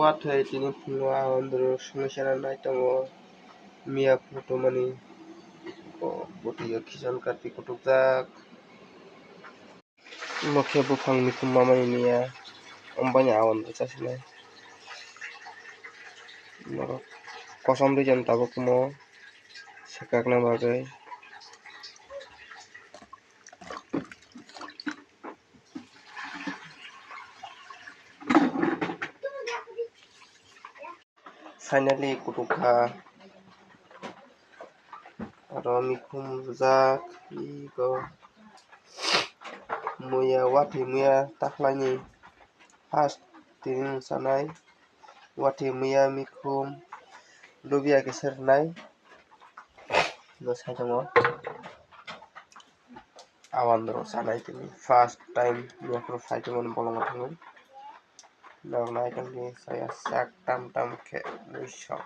watay tini pungwa andro sumisana naitamo mia foto mani botiyo kisan kati kutukjak mokhe bufang mikum mamani niya ombani awandro chasinai kosom reason tabo kumo sekakna bagai finally kutukha aro mikum rujak iko muya wathi muya taklaini first tini sanai wathi muya mikum lubia ke sernai no saitamo awandro sanai tini first time yakro saitamo bolonga thangoi nok naitangni saya sak tam tam khe muisam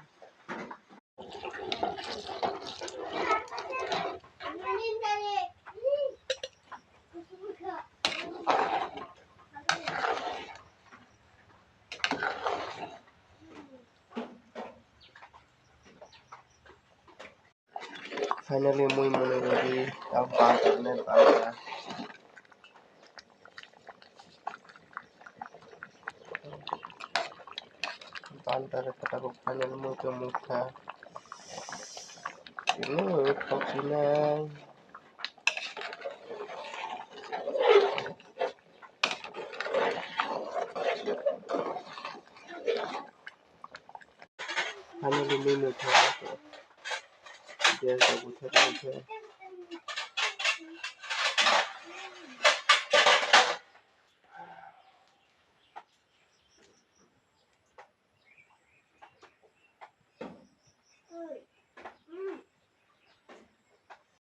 finally mui mone ready tau bantar net bantar bantar kata finally mui ke mukha ini kokinai finally mui mukha dia tak butuh